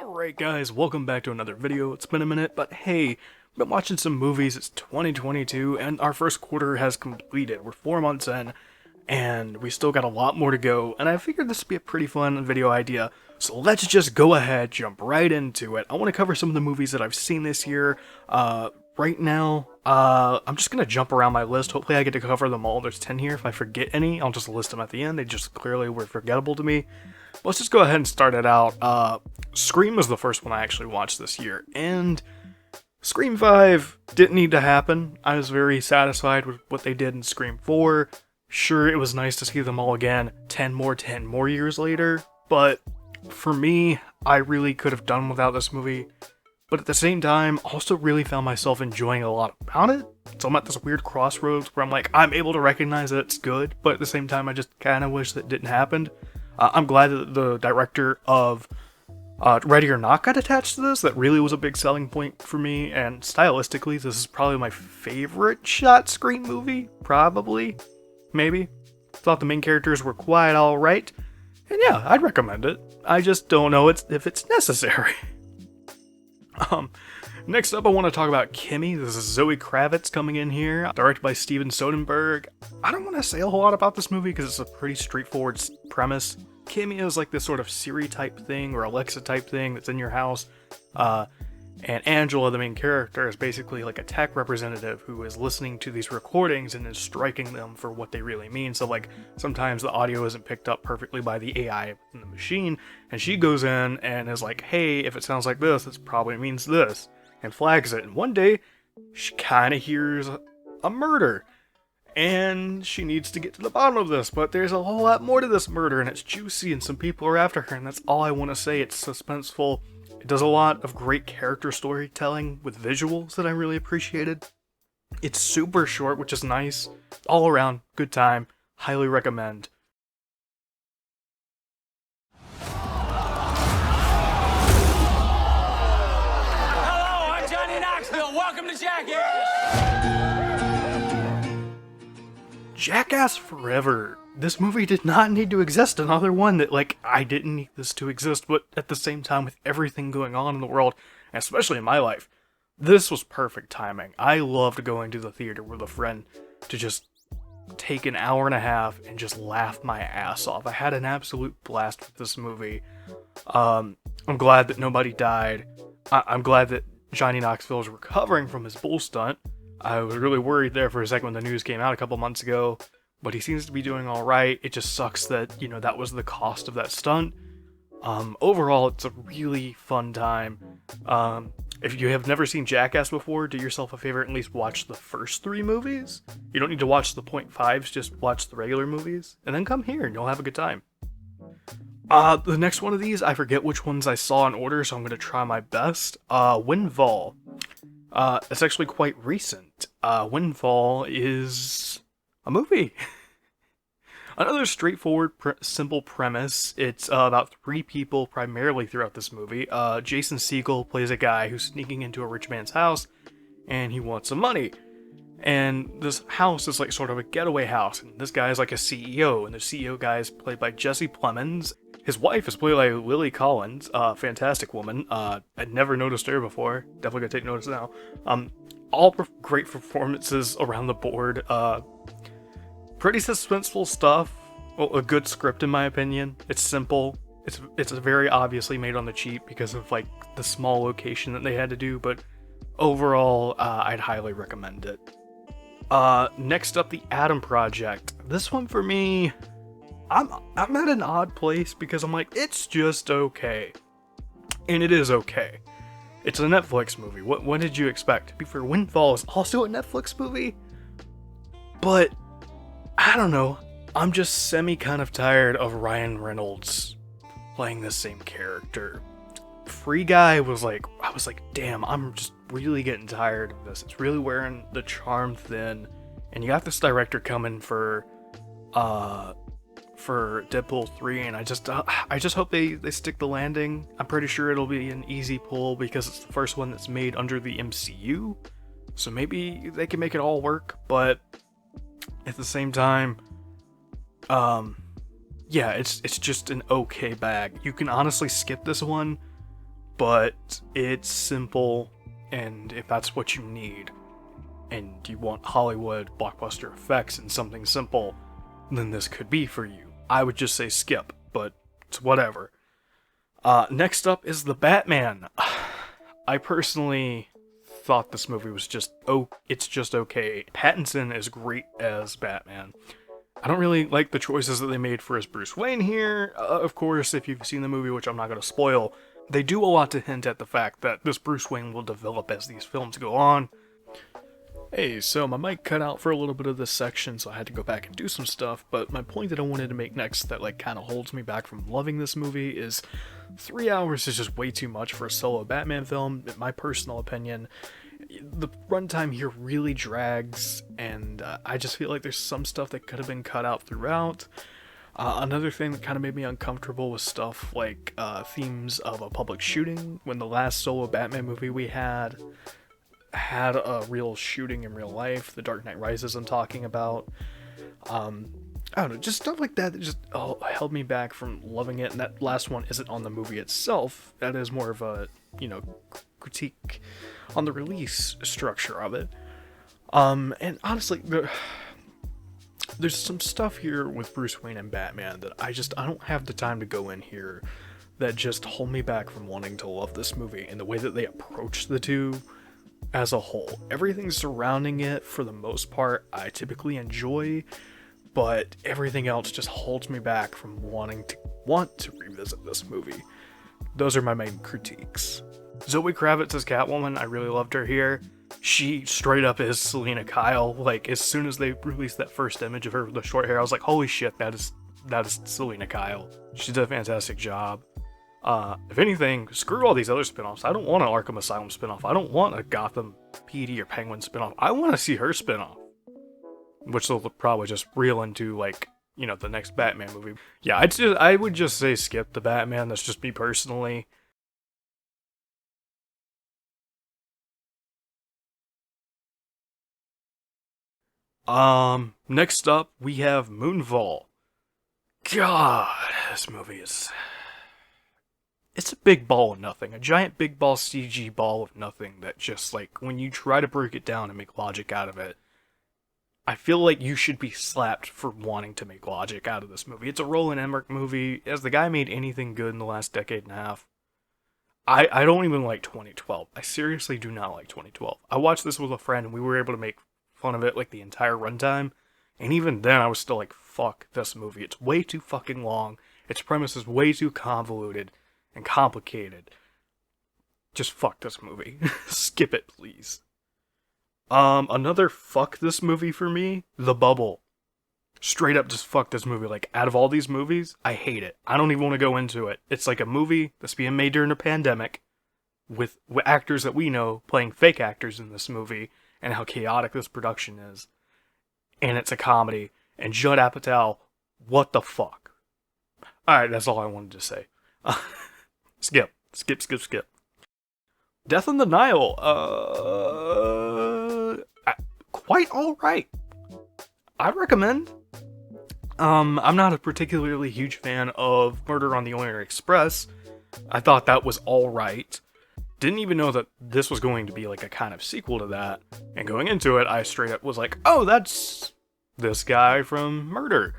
Alright guys, welcome back to another video. It's been a minute, but hey, I've been watching some movies. It's 2022 and our first quarter has completed. We're 4 months in and we still got a lot more to go, and I figured this would be a pretty fun video idea. So let's just go ahead, jump right into it. I want to cover some of the movies that I've seen this year. Right now, I'm just going to jump around my list. Hopefully I get to cover them all. There's 10 here. If I forget any, I'll just list them at the end. They just clearly were forgettable to me. Let's just go ahead and start it out. Scream was the first one I actually watched this year, and Scream 5 didn't need to happen. I was very satisfied with what they did in Scream 4. Sure, it was nice to see them all again 10 more years later, but for me, I really could have done without this movie. But at the same time, also really found myself enjoying a lot about it. So I'm at this weird crossroads where I'm like, I'm able to recognize that it's good, but at the same time, I just kind of wish that didn't happen. I'm glad that the director of Ready or Not got attached to this. That really was a big selling point for me, and stylistically, this is probably my favorite shot Scream movie. Probably. Maybe. Thought the main characters were quite alright. And yeah, I'd recommend it. I just don't know if it's necessary. Next up, I want to talk about Kimmy. This is Zoe Kravitz coming in here, directed by Steven Soderbergh. I don't want to say a whole lot about this movie because it's a pretty straightforward premise. Kimmy is like this sort of Siri type thing or Alexa type thing that's in your house. And Angela, the main character, is basically like a tech representative who is listening to these recordings and is striking them for what they really mean. So like sometimes the audio isn't picked up perfectly by the AI in the machine, and she goes in and is like, hey, if it sounds like this, it probably means this, and flags it. And one day, she kind of hears a murder, and she needs to get to the bottom of this, but there's a whole lot more to this murder, and it's juicy, and some people are after her, and that's all I want to say. It's suspenseful. It does a lot of great character storytelling with visuals that I really appreciated. It's super short, which is nice. All around, good time. Highly recommend. Hello, I'm Johnny Knoxville. Welcome to Jacka. Jackass Forever. This movie did not need to exist. Another one that, like, I didn't need this to exist, but at the same time, with everything going on in the world, and especially in my life, this was perfect timing. I loved going to the theater with a friend to just take an hour and a half and just laugh my ass off. I had an absolute blast with this movie. I'm glad that nobody died. I'm glad that Johnny Knoxville is recovering from his bull stunt. I was really worried there for a second when the news came out a couple months ago, but he seems to be doing alright. It just sucks that, that was the cost of that stunt. Overall, it's a really fun time. If you have never seen Jackass before, do yourself a favor and at least watch the first 3 movies. You don't need to watch the .5s, just watch the regular movies, and then come here and you'll have a good time. The next one of these, I forget which ones I saw in order, so I'm going to try my best. Windfall. It's actually quite recent. Windfall is a movie. Another straightforward, simple premise. It's about 3 people primarily throughout this movie. Jason Segel plays a guy who's sneaking into a rich man's house, and he wants some money. And this house is like sort of a getaway house, and this guy is like a CEO, and the CEO guy is played by Jesse Plemons. His wife is played by Lily Collins, fantastic woman. I'd never noticed her before. Definitely gonna take notice now. All great performances around the board. Pretty suspenseful stuff. Well, a good script in my opinion. It's simple. It's very obviously made on the cheap because of like the small location that they had to do, but overall, I'd highly recommend it. Next up, The Adam Project. This one for me, I'm at an odd place because I'm like, it's just okay. And it is okay. It's a Netflix movie. What did you expect? For Windfall is also a Netflix movie? But, I don't know. I'm just kind of tired of Ryan Reynolds playing the same character. Free Guy I was like, damn, I'm just really getting tired of this. It's really wearing the charm thin. And you got this director coming for Deadpool 3, and I just hope they stick the landing. I'm pretty sure it'll be an easy pull because it's the first one that's made under the MCU. So maybe they can make it all work, but at the same time, yeah, it's just an okay bag. You can honestly skip this one but it's simple, and if that's what you need, and you want Hollywood blockbuster effects and something simple, then this could be for you. I would just say skip, but it's whatever. Next up is The Batman. I personally thought this movie was it's just okay. Pattinson is great as Batman. I don't really like the choices that they made for his Bruce Wayne here. Of course, if you've seen the movie, which I'm not going to spoil, they do a lot to hint at the fact that this Bruce Wayne will develop as these films go on. Hey, so my mic cut out for a little bit of this section, so I had to go back and do some stuff, but my point that I wanted to make next that kind of holds me back from loving this movie is 3 hours is just way too much for a solo Batman film, in my personal opinion. The runtime here really drags, and I just feel like there's some stuff that could have been cut out throughout. Another thing that kind of made me uncomfortable was stuff like themes of a public shooting, when the last solo Batman movie we had a real shooting in real life. The Dark Knight Rises I'm talking about. I don't know, just stuff like that just held me back from loving it. And that last one isn't on the movie itself. That is more of a, critique on the release structure of it. And honestly, there's some stuff here with Bruce Wayne and Batman that I don't have the time to go in here that just hold me back from wanting to love this movie and the way that they approach the two as a whole. Everything surrounding it, for the most part, I typically enjoy, but everything else just holds me back from wanting to revisit this movie. Those are my main critiques. Zoe Kravitz as Catwoman, I really loved her here. She straight up is Selena Kyle. As soon as they released that first image of her with the short hair, I was like, holy shit, that is Selena Kyle. She did a fantastic job. If anything, screw all these other spin-offs. I don't want an Arkham Asylum spin-off. I don't want a Gotham PD or Penguin spin-off. I want to see her spin-off. Which they'll probably just reel into, the next Batman movie. Yeah, I would just say skip the Batman. That's just me personally. Next up, we have Moonvole. God, this movie is... It's a big ball of nothing. A giant big ball CG ball of nothing that just, when you try to break it down and make logic out of it, I feel like you should be slapped for wanting to make logic out of this movie. It's a Roland Emmerich movie. Has the guy made anything good in the last decade and a half? I don't even like 2012. I seriously do not like 2012. I watched this with a friend and we were able to make fun of it the entire runtime. And even then I was still like, fuck this movie. It's way too fucking long. Its premise is way too convoluted and complicated. Just fuck this movie. Skip it, please. Another fuck this movie for me, The Bubble. Straight up just fuck this movie. Out of all these movies, I hate it. I don't even want to go into it. It's like a movie that's being made during a pandemic with actors that we know playing fake actors in this movie and how chaotic this production is. And it's a comedy. And Judd Apatow, what the fuck? Alright, that's all I wanted to say. Skip. Death on the Nile. Quite alright. I'd recommend. I'm not a particularly huge fan of Murder on the Orient Express. I thought that was alright. Didn't even know that this was going to be a kind of sequel to that. And going into it, I straight up was like, oh, that's this guy from Murder.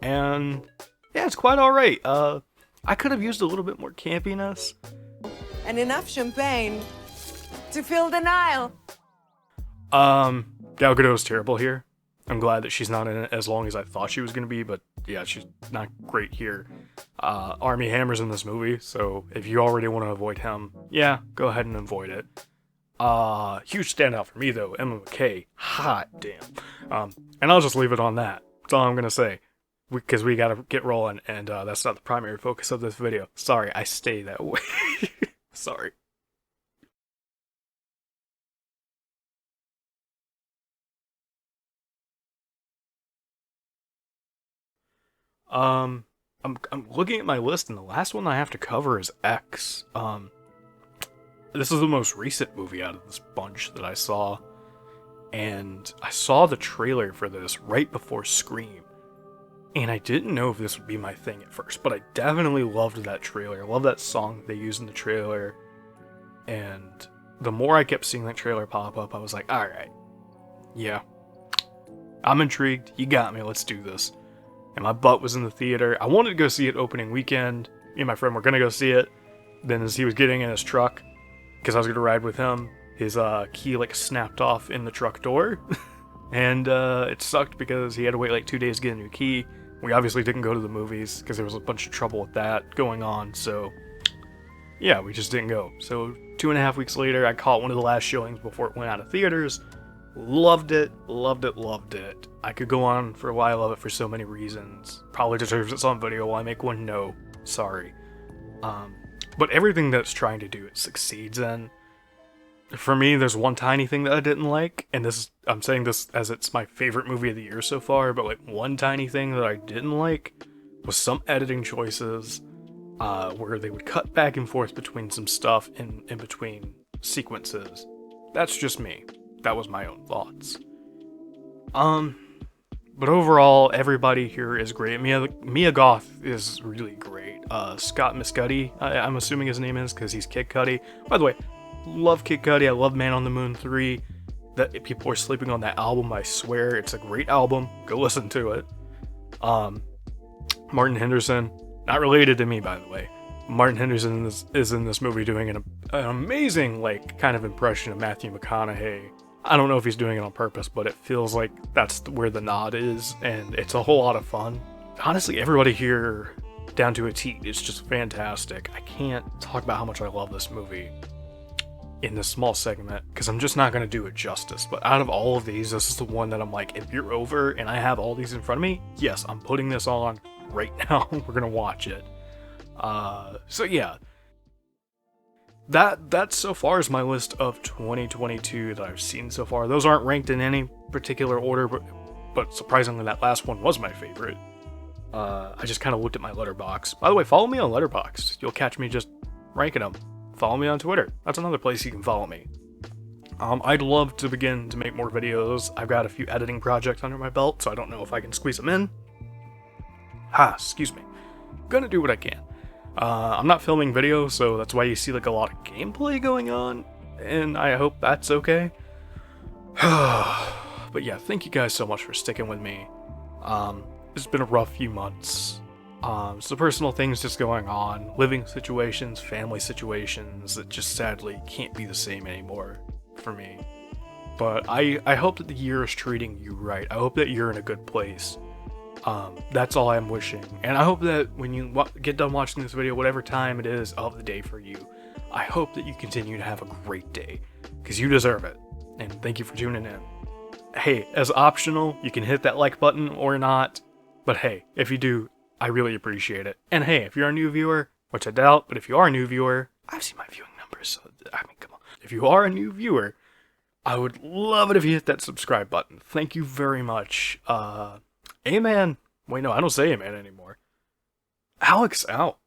And yeah, it's quite alright. I could have used a little bit more campiness. And enough champagne to fill the Nile. Gal Gadot's terrible here. I'm glad that she's not in it as long as I thought she was going to be, but yeah, she's not great here. Armie Hammer's in this movie, so if you already want to avoid him, yeah, go ahead and avoid it. Huge standout for me though, Emma McKay. Hot damn. And I'll just leave it on that. That's all I'm going to say. Because we gotta get rolling, and that's not the primary focus of this video. Sorry, I stay that way. Sorry. I'm looking at my list, and the last one I have to cover is X. This is the most recent movie out of this bunch that I saw, and I saw the trailer for this right before Scream. And I didn't know if this would be my thing at first, but I definitely loved that trailer. I love that song they used in the trailer. And the more I kept seeing that trailer pop up, I was like, alright, yeah, I'm intrigued. You got me. Let's do this. And my butt was in the theater. I wanted to go see it opening weekend. Me and my friend were going to go see it. Then as he was getting in his truck, because I was going to ride with him, his key like snapped off in the truck door. And it sucked because he had to wait like 2 days to get a new key. We obviously didn't go to the movies because there was a bunch of trouble with that going on. So yeah, we just didn't go. So 2.5 weeks later, I caught one of the last showings before it went out of theaters. Loved it, loved it, loved it. I could go on for why I love it for so many reasons. Probably deserves its own video. Will I make one? No. Sorry. But everything that it's trying to do, it succeeds in. For me, there's one tiny thing that I didn't like, and this I'm saying this as it's my favorite movie of the year so far, but like one tiny thing that I didn't like was some editing choices where they would cut back and forth between some stuff in between sequences. That's just me. That was my own thoughts. But overall, everybody here is great. Mia Goth is really great. Scott Mescudi, I'm assuming his name is, because he's Kid Cudi. By the way, love Kid Cudi. I love Man on the Moon 3. That people are sleeping on that album. I swear, it's a great album. Go listen to it. Martin Henderson, not related to me, by the way. Martin Henderson is in this movie doing an amazing, like, kind of impression of Matthew McConaughey. I don't know if he's doing it on purpose, but it feels like that's where the nod is, and it's a whole lot of fun. Honestly, everybody here, down to a T, is just fantastic. I can't talk about how much I love this movie in this small segment, because I'm just not going to do it justice. But out of all of these, this is the one that I'm like, if you're over and I have all these in front of me, yes, I'm putting this on right now. We're going to watch it. So yeah. That so far is my list of 2022 that I've seen so far. Those aren't ranked in any particular order, but surprisingly that last one was my favorite. I just kind of looked at my Letterboxd. By the way, follow me on Letterboxd. You'll catch me just ranking them. Follow me on Twitter. That's another place you can follow me. I'd love to begin to make more videos. I've got a few editing projects under my belt, so I don't know if I can squeeze them in. Excuse me. I'm gonna do what I can. I'm not filming videos, so that's why you see like a lot of gameplay going on, and I hope that's okay. But yeah, thank you guys so much for sticking with me. It's been a rough few months. So personal things just going on, living situations, family situations that just sadly can't be the same anymore for me. But I hope that the year is treating you right. I hope that you're in a good place. That's all I'm wishing. And I hope that when you get done watching this video, whatever time it is of the day for you, I hope that you continue to have a great day, because you deserve it. And thank you for tuning in. Hey, as optional, you can hit that like button or not, but hey, if you do, I really appreciate it. And hey, if you're a new viewer, which I doubt, but if you are a new viewer, I've seen my viewing numbers, so I mean, come on. If you are a new viewer, I would love it if you hit that subscribe button. Thank you very much. Amen. Wait, no, I don't say amen anymore. Alex out.